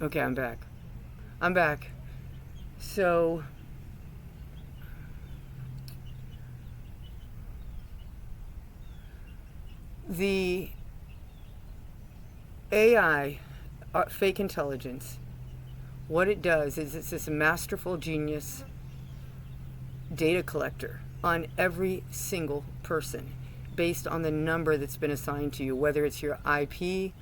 Okay, I'm back. I'm back. So, the AI, fake intelligence, what it does is it's this masterful genius data collector on every single person based on the number that's been assigned to you, whether it's your IP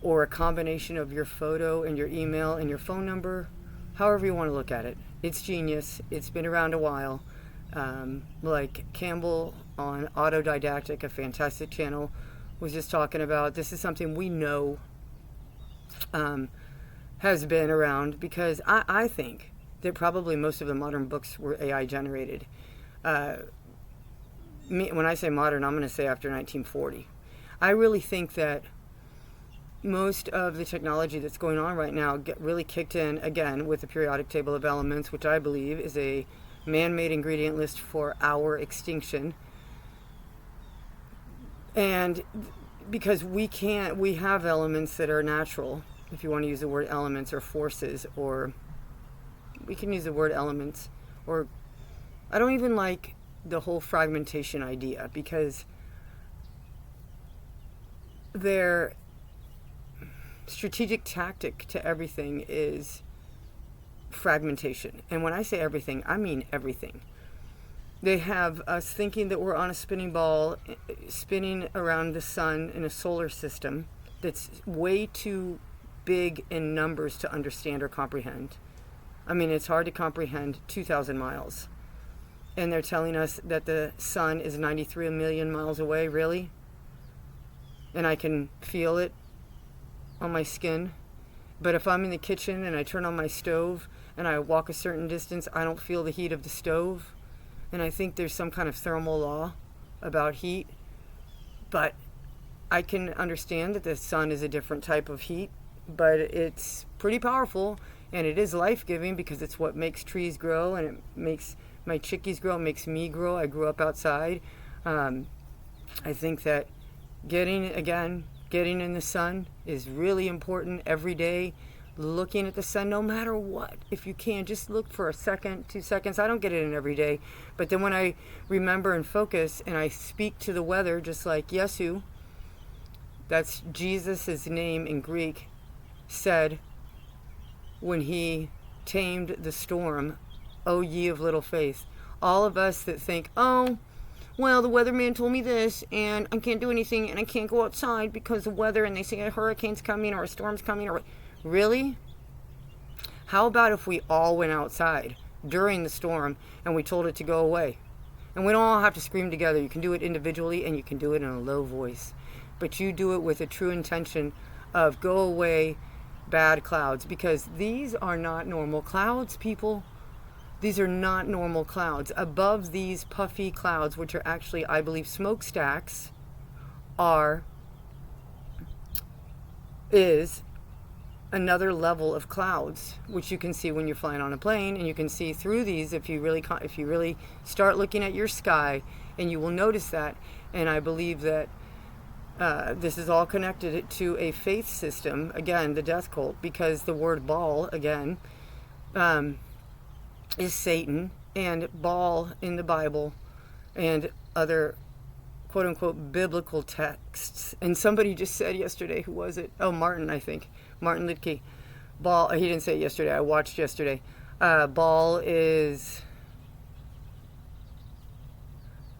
or a combination of your photo and your email and your phone number, however you want to look at it. It's genius. It's been around a while. Like Campbell on Autodidactic, a fantastic channel, was just talking about, this is something we know has been around, because I think that probably most of the modern books were AI generated. When I say modern, I'm going to say after 1940. I really think that most of the technology that's going on right now really kicked in, again, with the periodic table of elements, which I believe is a man-made ingredient list for our extinction. And because we have elements that are natural, if you want to use the word elements, or forces, or we can use the word elements, or I don't even like the whole fragmentation idea, because their strategic tactic to everything is fragmentation. And when I say everything, I mean everything. They have us thinking that we're on a spinning ball, spinning around the sun in a solar system that's way too big in numbers to understand or comprehend. I mean, it's hard to comprehend 2,000 miles. And they're telling us that the sun is 93 million miles away, really? And I can feel it on my skin. But if I'm in the kitchen and I turn on my stove and I walk a certain distance, I don't feel the heat of the stove. And I think there's some kind of thermal law about heat. But I can understand that the sun is a different type of heat, but it's pretty powerful, and it is life-giving, because it's what makes trees grow, and it makes my chickies grow, it makes me grow. I grew up outside. I think that getting in the sun is really important every day. Looking at the sun, no matter what, if you can, just look for a second, 2 seconds. I don't get it in every day, but then when I remember and focus and I speak to the weather, just like Yesu, that's Jesus' name in Greek, said when he tamed the storm, "O ye of little faith." All of us that think, oh, well, the weatherman told me this, and I can't do anything, and I can't go outside because of weather, and they say a hurricane's coming or a storm's coming, or really? How about if we all went outside during the storm and we told it to go away? And we don't all have to scream together. You can do it individually, and you can do it in a low voice. But you do it with a true intention of go away, bad clouds, because these are not normal clouds, people. These are not normal clouds. Above these puffy clouds, which are actually, I believe, smokestacks, is another level of clouds, which you can see when you're flying on a plane, and you can see through these if you really start looking at your sky, and you will notice that. And I believe that this is all connected to a faith system, again, the death cult, because the word Baal, again, is Satan, and Baal in the Bible and other quote-unquote biblical texts. And somebody just said yesterday, who was it? Oh, Martin, I think. Martin Lidke. Baal, he didn't say it yesterday, I watched yesterday. Baal is...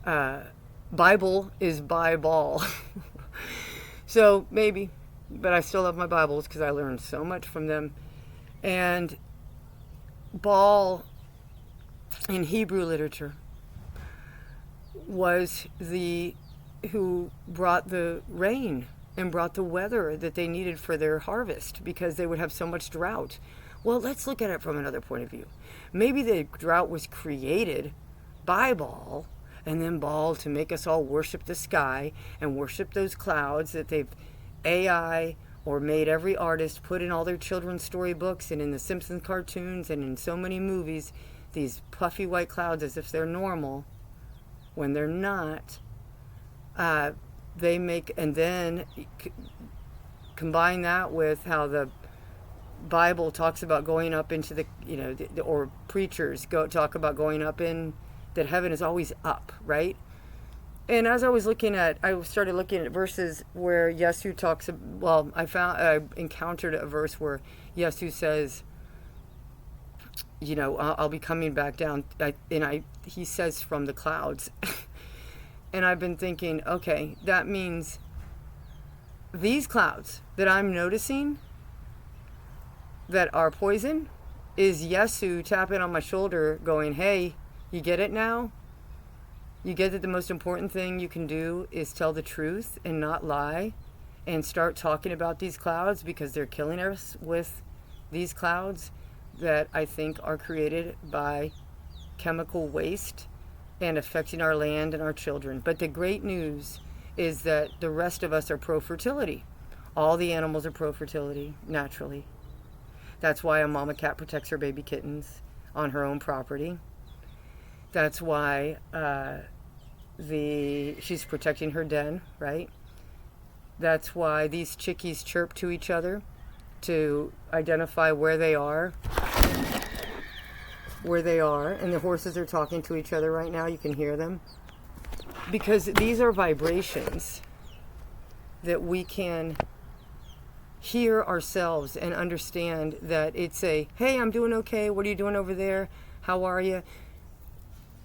Bible is by Baal. So, maybe. But I still love my Bibles, because I learned so much from them. And Baal, in Hebrew literature, was who brought the rain and brought the weather that they needed for their harvest, because they would have so much drought. Well, let's look at it from another point of view. Maybe the drought was created by Baal, and then Baal to make us all worship the sky and worship those clouds that they've AI or made every artist put in all their children's storybooks and in the Simpsons cartoons and in so many movies, these puffy white clouds as if they're normal, when they're not. They make, and then combine that with how the Bible talks about going up into the, or preachers talk about going up in, that heaven is always up, right? And as I started looking at verses where Yesu talks, I encountered a verse where Yesu says, I'll be coming back down, he says from the clouds. And I've been thinking, okay, that means these clouds that I'm noticing that are poison is Yesu tapping on my shoulder going, hey, you get it now? You get that the most important thing you can do is tell the truth and not lie, and start talking about these clouds, because they're killing us with these clouds that I think are created by chemical waste and affecting our land and our children. But the great news is that the rest of us are pro-fertility. All the animals are pro-fertility, naturally. That's why a mama cat protects her baby kittens on her own property. That's why she's protecting her den, right? That's why these chickies chirp to each other to identify where they are, and the horses are talking to each other right now. You can hear them. Because these are vibrations that we can hear ourselves and understand that it's a, hey, I'm doing okay. What are you doing over there? How are you?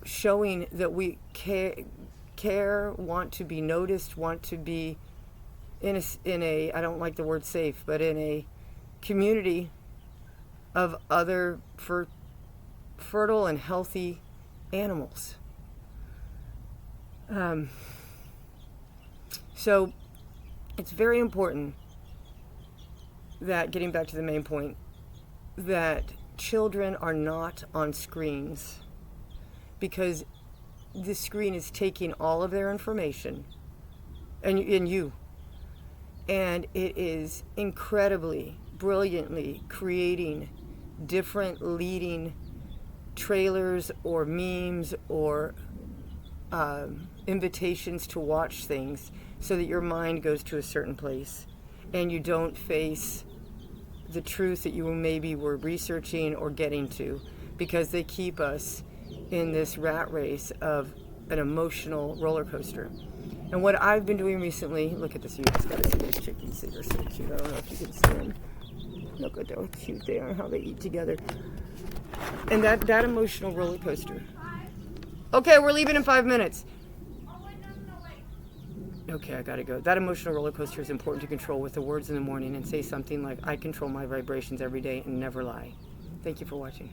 Showing that we care, want to be noticed, want to be in a I don't like the word safe, but in a community of other fertile and healthy animals. So it's very important that, getting back to the main point, that children are not on screens, because the screen is taking all of their information and you, and it is incredibly, brilliantly creating different leading trailers or memes or invitations to watch things, so that your mind goes to a certain place and you don't face the truth that you maybe were researching or getting to, because they keep us in this rat race of an emotional roller coaster. And what I've been doing recently, look at this, you just gotta see these chickens. They're so cute. I don't know if you can see them. Look at how cute they are, how they eat together. And that emotional roller coaster. Okay, we're leaving in 5 minutes. Okay, I gotta go. That emotional roller coaster is important to control with the words in the morning, and say something like, I control my vibrations every day and never lie. Thank you for watching.